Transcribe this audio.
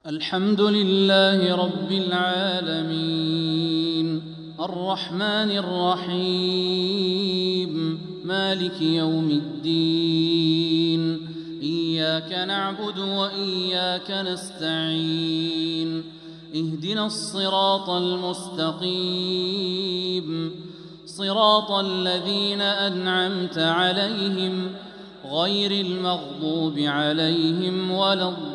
الحمد لله رب العالمين الرحمن الرحيم مالك يوم الدين إياك نعبد وإياك نستعين اهدنا الصراط المستقيم صراط الذين أنعمت عليهم غير المغضوب عليهم ولا الضالين